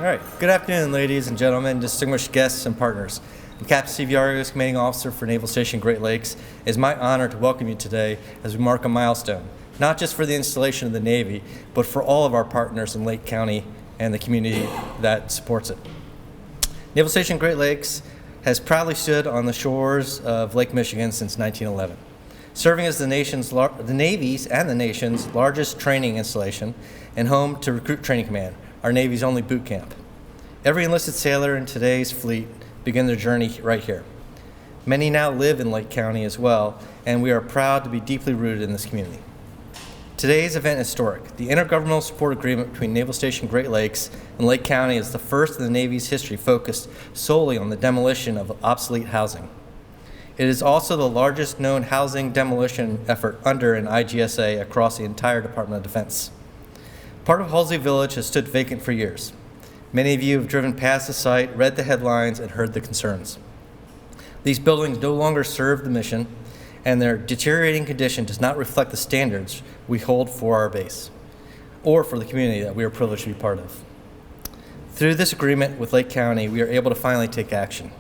right. Good afternoon, ladies and gentlemen, distinguished guests and partners. I'm Captain Steve Yargos, Commanding Officer for Naval Station Great Lakes. It is my honor to welcome you today as we mark a milestone, not just for the installation of the Navy, but for all of our partners in Lake County and the community that supports it. Naval Station Great Lakes has proudly stood on the shores of Lake Michigan since 1911, serving as the Navy's and the nation's largest training installation and home to Recruit Training Command, our Navy's only boot camp. Every enlisted sailor in today's fleet begin their journey right here. Many now live in Lake County as well, and we are proud to be deeply rooted in this community. Today's event is historic. The Intergovernmental Support Agreement between Naval Station Great Lakes and Lake County is the first in the Navy's history focused solely on the demolition of obsolete housing. It is also the largest known housing demolition effort under an IGSA across the entire Department of Defense. Part of Halsey Village has stood vacant for years. Many of you have driven past the site, read the headlines, and heard the concerns. These buildings no longer serve the mission, and their deteriorating condition does not reflect the standards we hold for our base or for the community that we are privileged to be part of. Through this agreement with Lake County, we are able to finally take action.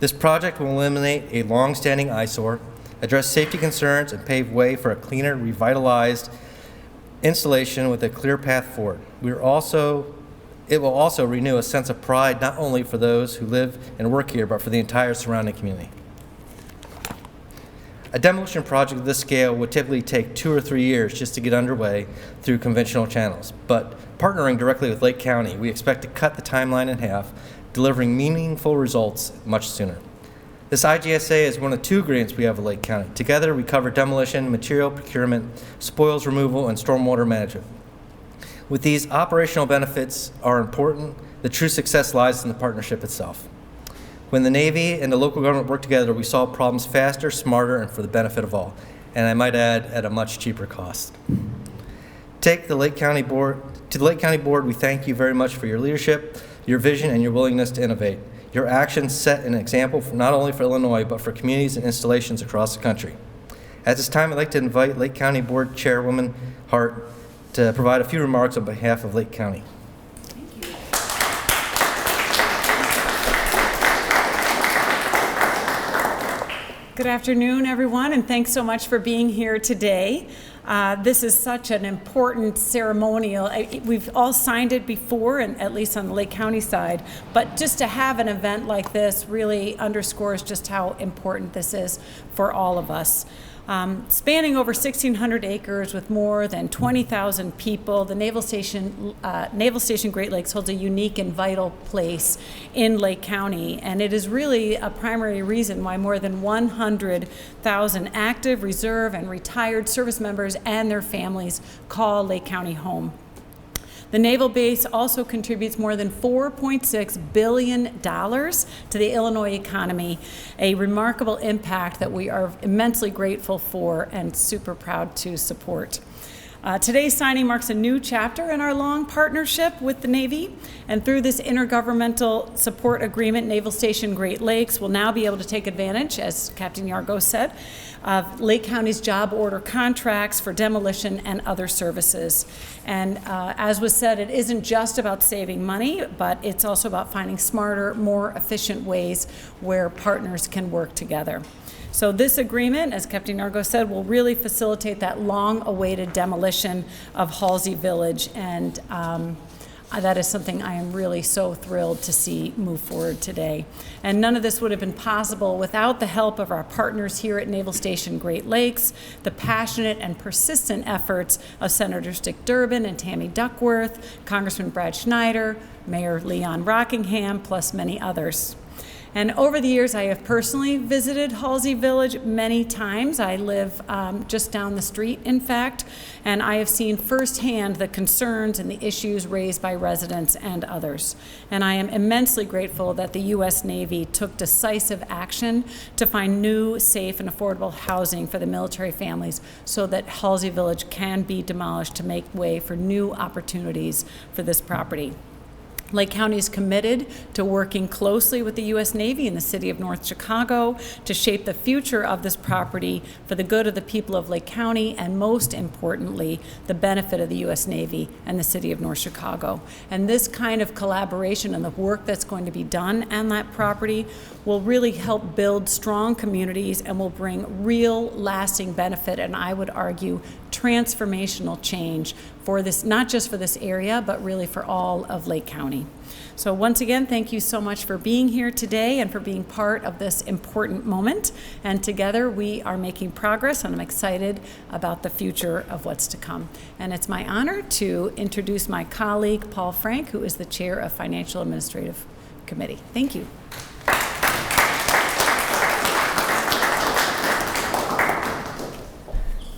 This project will eliminate a long-standing eyesore, address safety concerns, and pave way for a cleaner, revitalized installation with a clear path forward. It will also renew a sense of pride not only for those who live and work here, but for the entire surrounding community. A demolition project of this scale would typically take 2 or 3 years just to get underway through conventional channels, but partnering directly with Lake County, we expect to cut the timeline in half, delivering meaningful results much sooner. This IGSA is one of 2 agreements we have with Lake County. Together, we cover demolition, material procurement, spoils removal, and stormwater management. With these operational benefits are important, the true success lies in the partnership itself. When the Navy and the local government work together, we solve problems faster, smarter, and for the benefit of all. And I might add, at a much cheaper cost. To the Lake County Board, we thank you very much for your leadership, your vision, and your willingness to innovate. Your actions set an example not only for Illinois, but for communities and installations across the country. At this time, I'd like to invite Lake County Board Chairwoman Hart to provide a few remarks on behalf of Lake County. Thank you. Good afternoon, everyone, and thanks so much for being here today. This is such an important ceremonial. We've all signed it before, and at least on the Lake County side, but just to have an event like this really underscores just how important this is for all of us. Spanning over 1,600 acres with more than 20,000 people, the Naval Station Great Lakes holds a unique and vital place in Lake County, and it is really a primary reason why more than 100,000 active, reserve, and retired service members and their families call Lake County home. The naval base also contributes more than $4.6 billion to the Illinois economy, a remarkable impact that we are immensely grateful for and super proud to support. Today's signing marks a new chapter in our long partnership with the Navy, and through this intergovernmental support agreement, Naval Station Great Lakes will now be able to take advantage, as Captain Yargos said, of Lake County's job order contracts for demolition and other services. And as was said, it isn't just about saving money, but it's also about finding smarter, more efficient ways where partners can work together. So this agreement, as Captain Yargos said, will really facilitate that long-awaited demolition of Halsey Village, and that is something I am really so thrilled to see move forward today. And none of this would have been possible without the help of our partners here at Naval Station Great Lakes, the passionate and persistent efforts of Senators Dick Durbin and Tammy Duckworth, Congressman Brad Schneider, Mayor Leon Rockingham, plus many others. And over the years, I have personally visited Halsey Village many times. I live just down the street, in fact, and I have seen firsthand the concerns and the issues raised by residents and others. And I am immensely grateful that the U.S. Navy took decisive action to find new, safe, and affordable housing for the military families so that Halsey Village can be demolished to make way for new opportunities for this property. Lake County is committed to working closely with the U.S. Navy and the City of North Chicago to shape the future of this property for the good of the people of Lake County and, most importantly, the benefit of the U.S. Navy and the City of North Chicago. And this kind of collaboration and the work that's going to be done on that property will really help build strong communities and will bring real lasting benefit, and I would argue transformational change for this, not just for this area, but really for all of Lake County. So once again, thank you so much for being here today and for being part of this important moment. And together we are making progress, and I'm excited about the future of what's to come. And it's my honor to introduce my colleague, Paul Frank, who is the chair of Financial Administrative Committee. Thank you.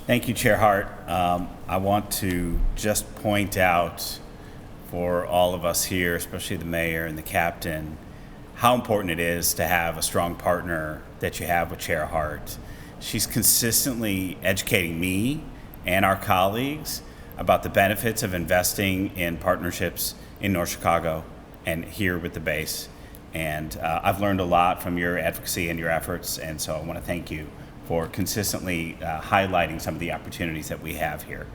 Thank you, Chair Hart. I want to just point out for all of us here, especially the mayor and the captain, how important it is to have a strong partner that you have with Chair Hart. She's consistently educating me and our colleagues about the benefits of investing in partnerships in North Chicago and here with the base. And I've learned a lot from your advocacy and your efforts, and so I want to thank you for consistently highlighting some of the opportunities that we have here.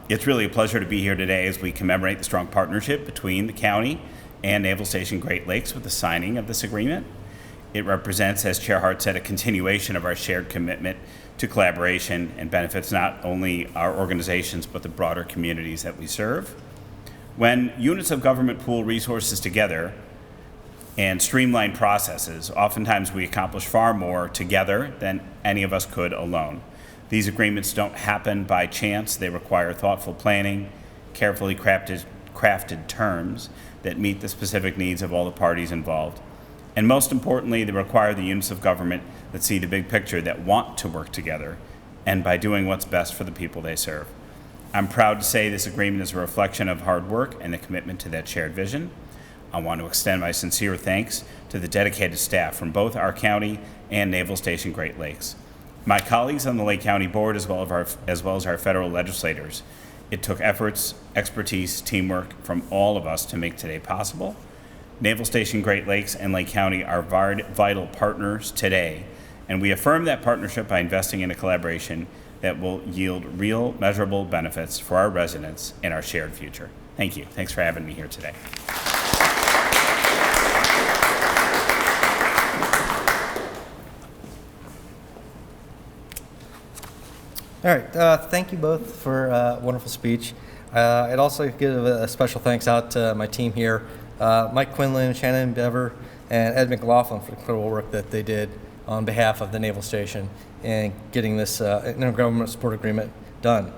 It's really a pleasure to be here today as we commemorate the strong partnership between the county and Naval Station Great Lakes with the signing of this agreement. It represents, as Chair Hart said, a continuation of our shared commitment to collaboration and benefits not only our organizations but the broader communities that we serve. When units of government pool resources together and streamline processes, oftentimes we accomplish far more together than any of us could alone. These agreements don't happen by chance. They require thoughtful planning, carefully crafted terms that meet the specific needs of all the parties involved. And most importantly, they require the units of government that see the big picture, that want to work together, and by doing what's best for the people they serve. I'm proud to say this agreement is a reflection of hard work and the commitment to that shared vision. I want to extend my sincere thanks to the dedicated staff from both our county and Naval Station Great Lakes. My colleagues on the Lake County Board, as well as our federal legislators. It took efforts, expertise, teamwork from all of us to make today possible. Naval Station Great Lakes and Lake County are vital partners today, and we affirm that partnership by investing in a collaboration that will yield real, measurable benefits for our residents and our shared future. Thank you. Thanks for having me here today. All right, thank you both for a wonderful speech. I'd also give a special thanks out to my team here, Mike Quinlan, Shannon Bever, and Ed McLaughlin for the incredible work that they did on behalf of the Naval Station in getting this intergovernmental support agreement done.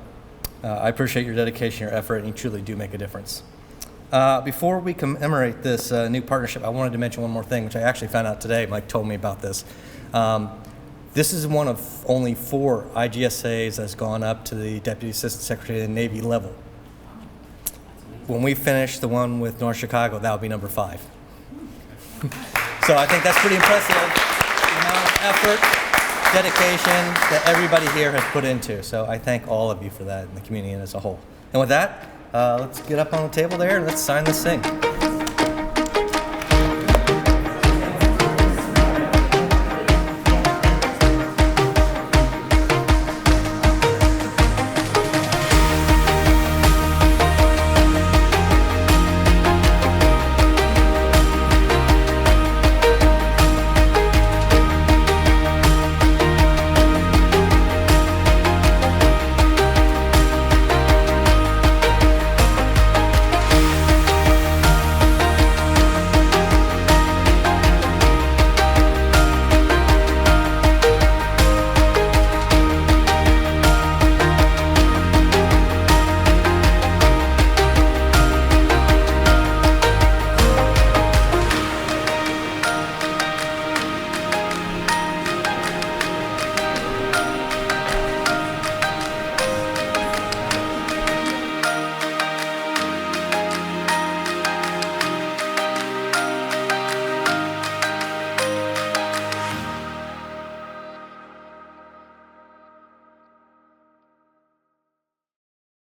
I appreciate your dedication, your effort, and you truly do make a difference. Before we commemorate this new partnership, I wanted to mention one more thing, which I actually found out today. Mike told me about this. This is one of only 4 IGSAs that's gone up to the Deputy Assistant Secretary of the Navy level. When we finish the one with North Chicago, that'll be number 5. So I think that's pretty impressive, the amount of effort, dedication that everybody here has put into. So I thank all of you for that and the community as a whole. And with that, let's get up on the table there and let's sign this thing.